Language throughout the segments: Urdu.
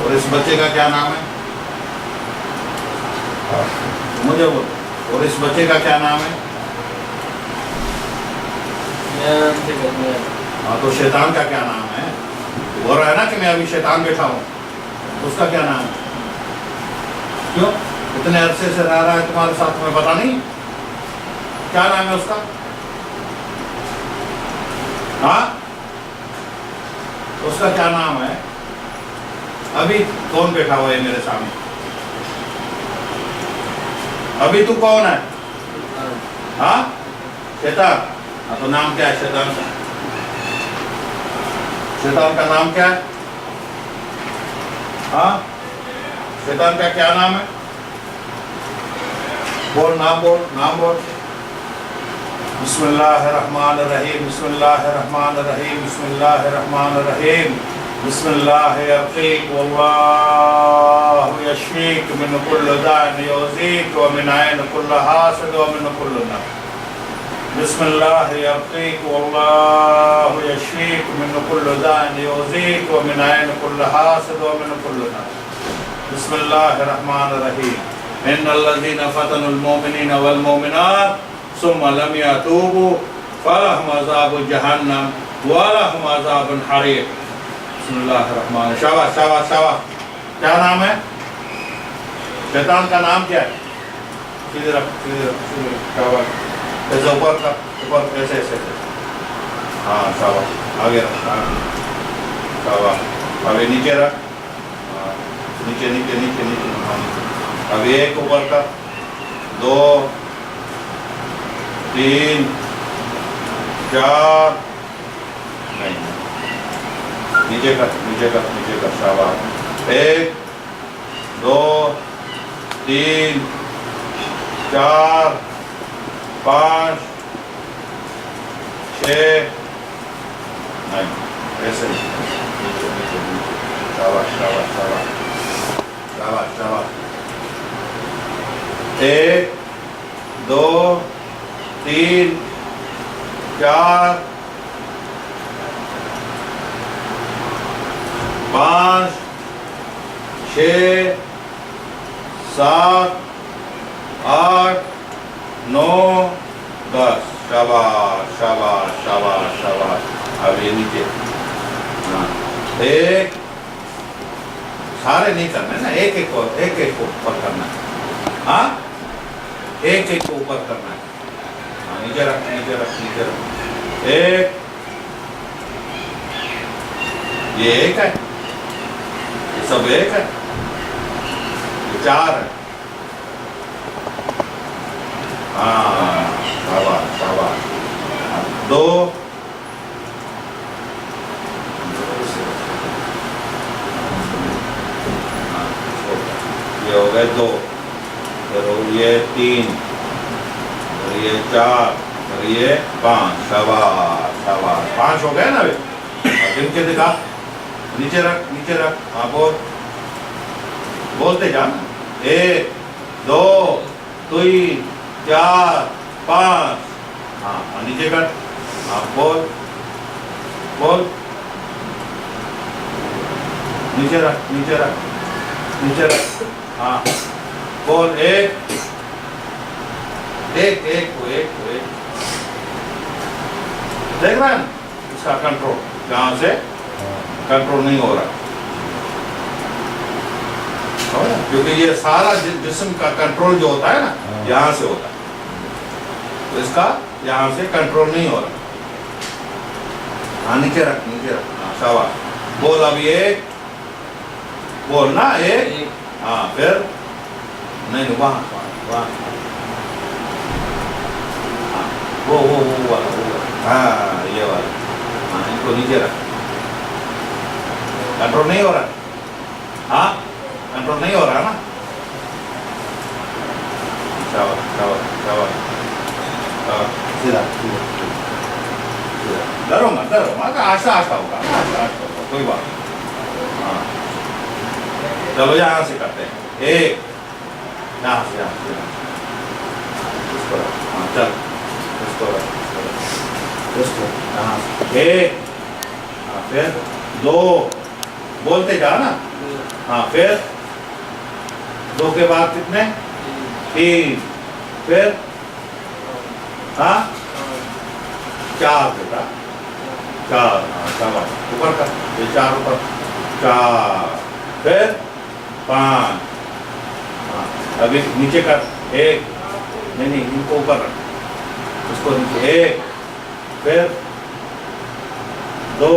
اور اس بچے کا کیا نام ہے؟ مجھے بول. اور اس بچے کا کیا نام ہے؟ ہاں تو شیطان کا کیا نام ہے؟ بول رہا ہے نا کہ میں ابھی شیطان بیٹھا ہوں. اس کا کیا نام ہے؟ کیوں اتنے عرصے سے رہ رہا ہے تمہارے ساتھ، تمہیں پتا نہیں کیا نام ہے اس کا؟ ہاں اس کا کیا نام ہے؟ ابھی کون بیٹھا ہوا ہے میرے سامنے؟ ابھی تو کون ہے؟ ہاں شیطان. ہاں تو نام کیا ہے شیطان کا؟ شیطان کا نام کیا ہے؟ ہاں شیطان کا کیا نام ہے؟ بول نام بول نام بول. بسم اللہ الرحمن الرحیم بسم اللہ الرحمن الرحیم بسم اللہ الرحمن الرحیم بسم اللہ یرقیک واللہ یشفیک من کل داء یؤذیک ومن عین کل حاسد ومن کل نفس. بسم اللہ یرقیک واللہ یشفیک من کل داء یؤذیک ومن عین کل حاسد ومن کل نفس. بسم اللہ الرحمن الرحیم ان الذین فتنوا المؤمنین والمؤمنات ثم لم يتوبوا فلهم عذاب جہنم ولهم عذاب الحریق. بسم اللہ الرحمن. شاباش شاباش شاباش. کیا نام ہے شیطان کا؟ نام کیا ہے؟ سیدھے رکھ سیدھے رکھ سیدھے رکھ. شاباش. ایسے اوپر کا اوپر ایسے ایسے ایسے. ہاں شاباش. آگے رکھ. شاباش. ابھی نیچے رکھ. نیچے نیچے نیچے نیچے. ابھی ایک اوپر کا 2 3 4 نہیں نیچے کر نیچے کر نیچے کر. شاباش. 1 2 3 4 5 6 نہیں ایسے نیچے نیچے نیچے. شاباش شاباش شاباش شاباش شاباش. 1 2 3 4 5 6 7 8 9 10. شاباش شاباش شاباش شاباش. اب یہ نیچے. ہاں ایک سارے نہیں کرنا ہے نا، ایک ایک کو اوپر کرنا ہے. ہاں ایک ایک کو اوپر کرنا ہے. ہاں نیچے رکھ نیچے رکھ نیچے رکھ. ایک یہ ایک ہے، یہ سب ایک ہے. یہ 4 ہے. ہاں شاباش شاباش. 2 یہ ہو گئے 2. پھر یہ 3 اور یہ 4 اور یہ 5. شاباش شاباش. 5 ہو گئے نا ابھی. گن کے دکھا. نیچے رکھ نیچے رکھ. ہاں بولتے جا. 1 2 3 4 5. ہاں نیچے کر. ہاں بول بول. نیچے رکھ نیچے رکھ نیچے رکھ. ہاں بول. ایک ایک ایک کو ایک کو ایک. دیکھ رہا ہے نا اس کا کنٹرول یہاں سے کنٹرول نہیں ہو رہا، کیونکہ یہ سارا جسم کا کنٹرول جو ہوتا ہے نا یہاں سے ہوتا ہے، تو اس کا یہاں سے کنٹرول نہیں ہو رہا. ہاں نیچے رکھ نیچے رکھ. ہاں شاباش. بول. اب ایک بول نا. ایک. ہاں پھر نہیں وہاں وہاں. وہ ہاں یہ والا. ہاں ان کو نیچے رکھ. کنٹرول نہیں ہو رہا. ہاں کنٹرول نہیں ہو رہا نا. شاباش شاباش شاباش. سیدھا سیدھا. ڈرو مت ڈرو مت. آہستہ آہستہ ہوگا آہستہ آہستہ ہوگا کوئی بات نہیں. ہاں چلو یہاں سے کرتے ہیں. ایک یہاں سے یہاں سے اس کو رکھ. ہاں چل اس کو رکھ اس کو یہاں سے. ایک. ہاں پھر 2 بولتے جا نا. ہاں پھر 2 کے بعد کتنے 3 پھر ہاں 4 بیٹا 4 ہاں اوپر کر یہ 4 اوپر 4 پھر 5 ہاں ابھی نیچے کر 1 نہیں ان کو اوپر رکھ اس کو نیچے 1 پھر 2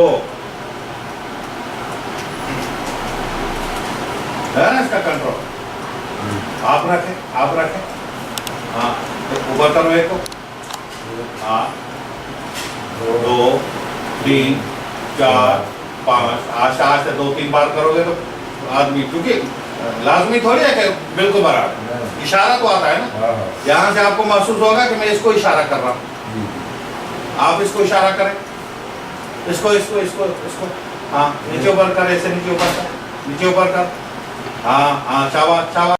ہے نا اس کا کنٹرول آپ رکھیں ہاں اوپر کرو 1 کو ہاں 2 3 4 5 آج سے 2-3 بار کرو گے تو آدمی کیونکہ لازمی تھوڑی ہے کہ بالکل برابر اشارہ تو آتا ہے نا یہاں سے آپ کو محسوس ہوگا کہ میں اس کو اشارہ کر رہا ہوں آپ اس کو اشارہ کریں اس کو ہاں نیچے اوپر کر ایسے نیچے اوپر کر ہاں چاوا